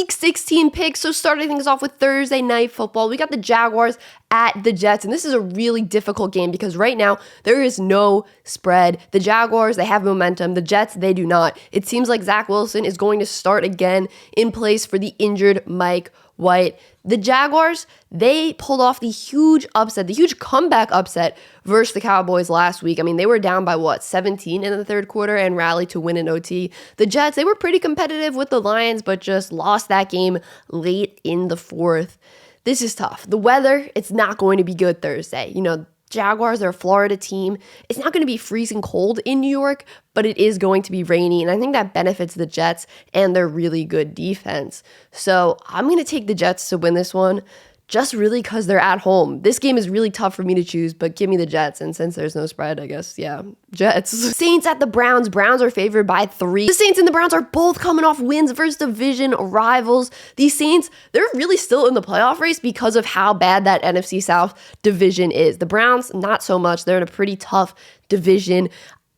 Week 16 picks. So starting things off with Thursday Night Football, we got the Jaguars at the Jets, and this is a really difficult game because right now there is no spread. The Jaguars, they have momentum. The Jets, they do not. It seems like Zach Wilson is going to start again in place for the injured Mike White. The Jaguars, they pulled off the huge upset, the huge comeback upset versus the Cowboys last week. I mean, they were down by 17 in the third quarter and rallied to win in OT. The Jets, they were pretty competitive with the Lions, but just lost that game late in the fourth. This is tough. The weather, it's not going to be good Thursday. Jaguars, they're a Florida team. It's not going to be freezing cold in New York, but it is going to be rainy, and I think that benefits the Jets and their really good defense. So I'm going to take the Jets to win this one, just really because they're at home. This game is really tough for me to choose, but give me the Jets, and since there's no spread, I guess, yeah, Jets. Saints at the Browns. Browns are favored by 3. The Saints and the Browns are both coming off wins versus division rivals. These Saints, they're really still in the playoff race because of how bad that NFC South division is. The Browns, not so much. They're in a pretty tough division.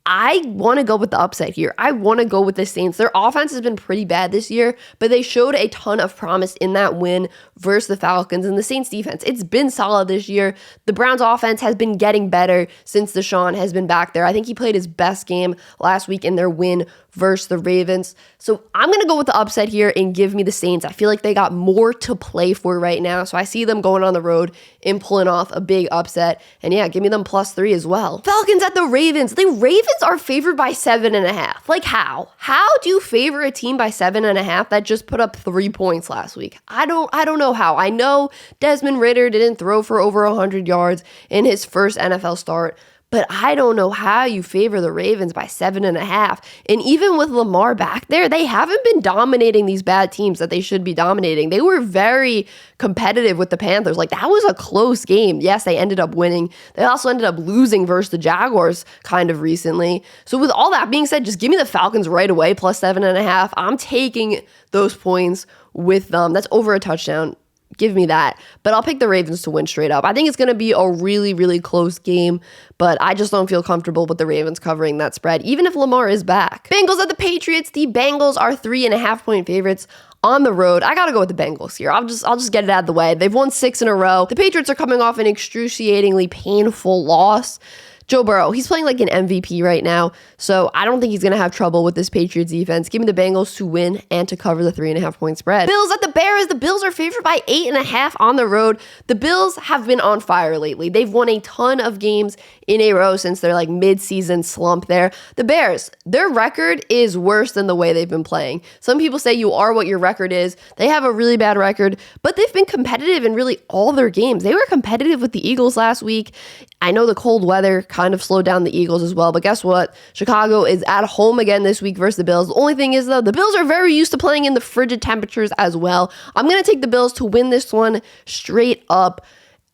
I want to go with the upset here. I want to go with the Saints. Their offense has been pretty bad this year, but they showed a ton of promise in that win versus the Falcons. And the Saints defense, it's been solid this year. The Browns offense has been getting better since Deshaun has been back there. I think he played his best game last week in their win versus the Ravens. So I'm going to go with the upset here and give me the Saints. I feel like they got more to play for right now. So I see them going on the road and pulling off a big upset. And yeah, give me them +3 as well. Falcons at the Ravens. The Ravens are favored by 7.5. Like how? How do you favor a team by 7.5 that just put up 3 points last week? I don't know how. I know Desmond Ridder didn't throw for over 100 yards in his first NFL start, but I don't know how you favor the Ravens by 7.5. And even with Lamar back there, they haven't been dominating these bad teams that they should be dominating. They were very competitive with the Panthers. Like, that was a close game. Yes, they ended up winning. They also ended up losing versus the Jaguars kind of recently. So with all that being said, just give me the Falcons right away, +7.5. I'm taking those points with them. That's over a touchdown. Give me that. But I'll pick the Ravens to win straight up. I think it's going to be a really, really close game, but I just don't feel comfortable with the Ravens covering that spread, even if Lamar is back. Bengals at the Patriots. The Bengals are 3.5-point favorites on the road. I got to go with the Bengals here. I'll just get it out of the way. They've won 6 in a row. The Patriots are coming off an excruciatingly painful loss. Joe Burrow, he's playing like an MVP right now, so I don't think he's going to have trouble with this Patriots defense. Give me the Bengals to win and to cover the 3.5-point spread. Bills at the Bears. The Bills are favored by 8.5 on the road. The Bills have been on fire lately. They've won a ton of games in a row since their mid-season slump there. The Bears, their record is worse than the way they've been playing. Some people say you are what your record is. They have a really bad record, but they've been competitive in really all their games. They were competitive with the Eagles last week. I know the cold weather kind of slowed down the Eagles as well, but guess what? Chicago is at home again this week versus the Bills. The only thing is, though, the Bills are very used to playing in the frigid temperatures as well. I'm going to take the Bills to win this one straight up.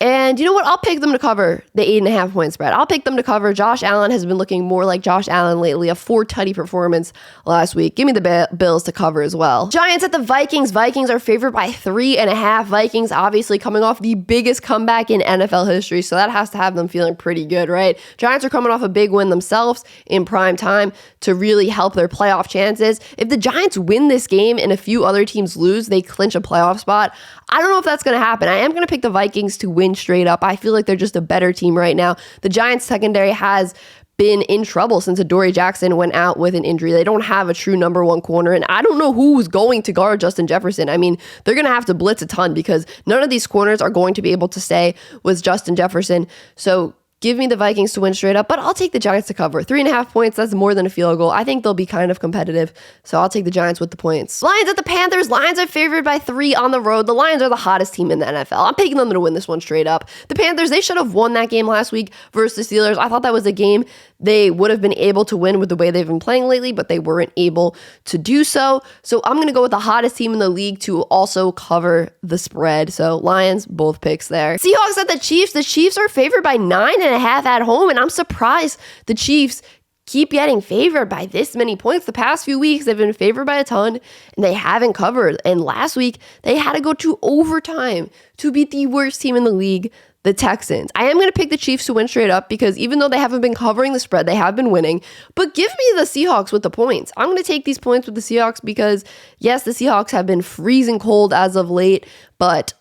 And you know what? I'll pick them to cover the 8.5-point spread. I'll pick them to cover. Josh Allen has been looking more like Josh Allen lately. A 4-tutty performance last week. Give me the Bills to cover as well. Giants at the Vikings. Vikings are favored by 3.5. Vikings obviously coming off the biggest comeback in NFL history, so that has to have them feeling pretty good, right? Giants are coming off a big win themselves in prime time to really help their playoff chances. If the Giants win this game and a few other teams lose, they clinch a playoff spot. I don't know if that's going to happen. I am going to pick the Vikings to win straight up. I feel like they're just a better team right now. The Giants secondary has been in trouble since Adoree Jackson went out with an injury. They don't have a true number 1 corner, and I don't know who's going to guard Justin Jefferson. I mean, they're going to have to blitz a ton because none of these corners are going to be able to stay with Justin Jefferson. So give me the Vikings to win straight up, but I'll take the Giants to cover. 3.5 points, that's more than a field goal. I think they'll be kind of competitive, so I'll take the Giants with the points. Lions at the Panthers. Lions are favored by 3 on the road. The Lions are the hottest team in the NFL. I'm picking them to win this one straight up. The Panthers, they should have won that game last week versus the Steelers. I thought that was a game they would have been able to win with the way they've been playing lately, but they weren't able to do so. So I'm going to go with the hottest team in the league to also cover the spread. So Lions, both picks there. Seahawks at the Chiefs. The Chiefs are favored by 9.5 at home, and I'm surprised the Chiefs keep getting favored by this many points. The past few weeks, they've been favored by a ton, and they haven't covered. And last week, they had to go to overtime to beat the worst team in the league, the the Texans. I am going to pick the Chiefs to win straight up because even though they haven't been covering the spread, they have been winning. But give me the Seahawks with the points. I'm going to take these points with the Seahawks because, yes, the Seahawks have been freezing cold as of late, but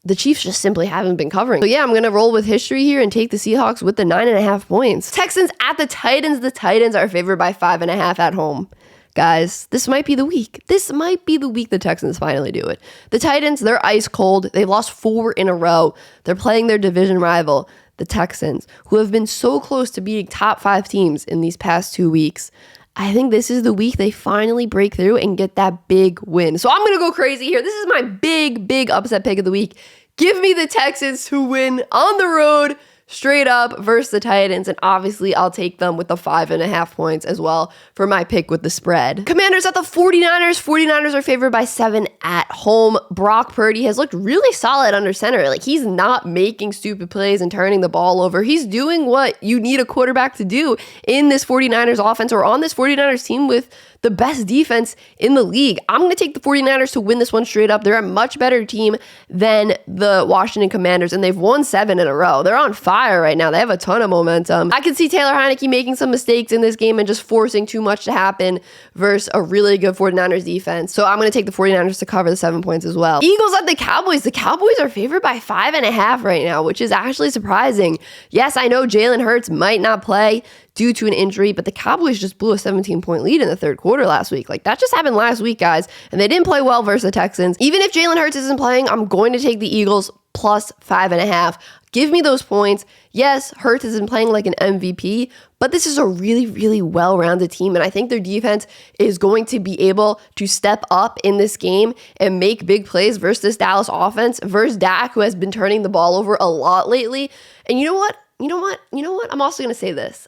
the Chiefs just simply haven't been covering. So yeah, I'm going to roll with history here and take the Seahawks with the 9.5 points. Texans at the Titans. The Titans are favored by 5.5 at home. Guys, this might be the week. This might be the week the Texans finally do it. The Titans, they're ice cold. They've lost 4 in a row. They're playing their division rival, the Texans, who have been so close to beating top 5 teams in these past 2 weeks. I think this is the week they finally break through and get that big win. So I'm going to go crazy here. This is my big upset pick of the week. Give me the Texans to win on the road straight up versus the Titans, and obviously I'll take them with the 5.5 points as well for my pick with the spread. Commanders at the 49ers. 49ers are favored by 7 at home. Brock Purdy has looked really solid under center. Like, he's not making stupid plays and turning the ball over. He's doing what you need a quarterback to do in this 49ers offense or on this 49ers team with the best defense in the league. I'm going to take the 49ers to win this one straight up. They're a much better team than the Washington Commanders, and they've won 7 in a row. They're on fire right now. They have a ton of momentum. I can see Taylor Heineke making some mistakes in this game and just forcing too much to happen versus a really good 49ers defense. So I'm going to take the 49ers to cover the 7 points as well. Eagles at the Cowboys. The Cowboys are favored by 5.5 right now, which is actually surprising. Yes, I know Jalen Hurts might not play due to an injury, but the Cowboys just blew a 17-point lead in the third quarter last week. Like, that just happened last week, guys, and they didn't play well versus the Texans. Even if Jalen Hurts isn't playing, I'm going to take the Eagles plus 5.5. Give me those points. Yes, Hurts isn't playing like an MVP, but this is a really well-rounded team, and I think their defense is going to be able to step up in this game and make big plays versus this Dallas offense, versus Dak, who has been turning the ball over a lot lately. And you know what? I'm also going to say this.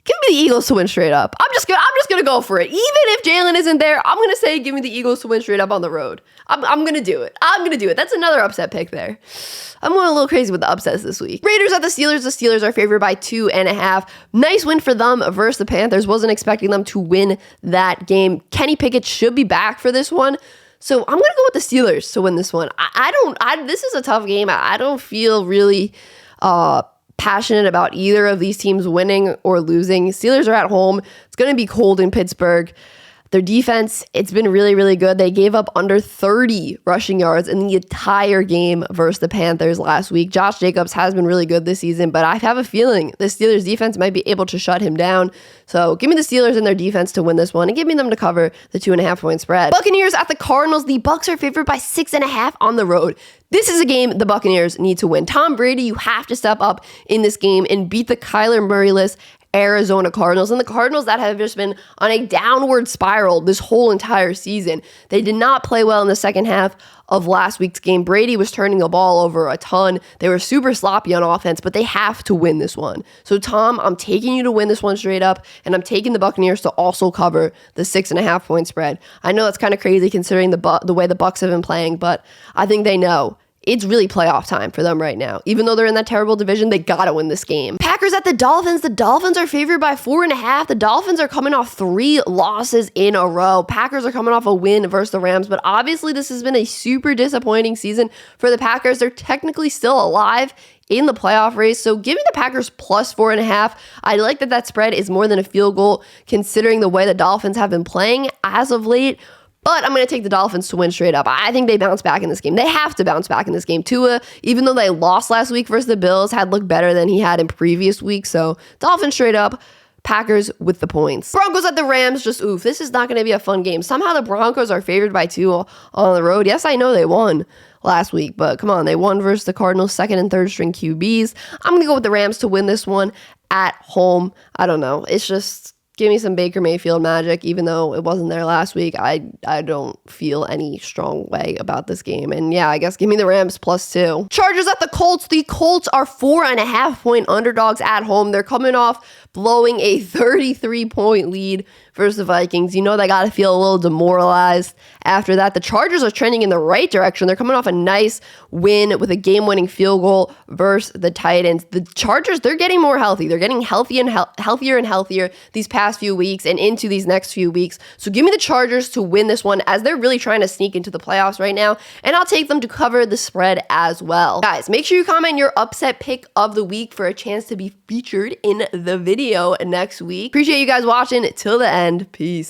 Give me the Eagles to win straight up. I'm just gonna go for it. Even if Jalen isn't there, I'm gonna say give me the Eagles to win straight up on the road. I'm gonna do it. That's another upset pick there. I'm going a little crazy with the upsets this week. Raiders at the Steelers. The Steelers are favored by 2.5. Nice win for them versus the Panthers. Wasn't expecting them to win that game. Kenny Pickett should be back for this one. So I'm gonna go with the Steelers to win this one. This is a tough game. I don't feel really passionate about either of these teams winning or losing. Steelers are at home. It's going to be cold in Pittsburgh. Their defense, it's been really good. They gave up under 30 rushing yards in the entire game versus the Panthers last week. Josh Jacobs has been really good this season, but I have a feeling the Steelers defense might be able to shut him down. So give me the Steelers and their defense to win this one, and give me them to cover the 2.5-point spread. Buccaneers at the Cardinals. The Bucs are favored by 6.5 on the road. This is a game the Buccaneers need to win. Tom Brady, you have to step up in this game and beat the Kyler Murray-less Arizona Cardinals, and the Cardinals that have just been on a downward spiral this whole entire season. They did not play well in the second half of last week's game. Brady was turning the ball over a ton. They were super sloppy on offense, but they have to win this one. So Tom, I'm taking you to win this one straight up, and I'm taking the Buccaneers to also cover the 6.5-point spread. I know that's kind of crazy considering the way the Bucs have been playing, but I think they know it's really playoff time for them right now. Even though they're in that terrible division, they gotta win this game. Packers at the Dolphins. The Dolphins are favored by 4.5. The Dolphins are coming off 3 losses in a row. Packers are coming off a win versus the Rams, but obviously this has been a super disappointing season for the Packers. They're technically still alive in the playoff race, so give me the Packers plus 4.5. I like that spread is more than a field goal considering the way the Dolphins have been playing as of late. But I'm going to take the Dolphins to win straight up. I think they bounce back in this game. They have to bounce back in this game. Tua, even though they lost last week versus the Bills, had looked better than he had in previous weeks. So Dolphins straight up, Packers with the points. Broncos at the Rams, just oof. This is not going to be a fun game. Somehow the Broncos are favored by 2 on the road. Yes, I know they won last week, but come on, they won versus the Cardinals' second and third string QBs. I'm going to go with the Rams to win this one at home. I don't know. It's just give me some Baker Mayfield magic, even though it wasn't there last week. I don't feel any strong way about this game. And yeah, I guess give me the Rams plus 2. Chargers at the Colts. The Colts are 4.5-point underdogs at home. They're coming off blowing a 33-point lead versus the Vikings. You know they got to feel a little demoralized after that. The Chargers are trending in the right direction. They're coming off a nice win with a game-winning field goal versus the Titans. The Chargers, they're getting more healthy. They're getting healthier and healthier these past few weeks and into these next few weeks. So give me the Chargers to win this one, as they're really trying to sneak into the playoffs right now, and I'll take them to cover the spread as well. Guys, make sure you comment your upset pick of the week for a chance to be featured in the video next week. Appreciate you guys watching till the end. Peace.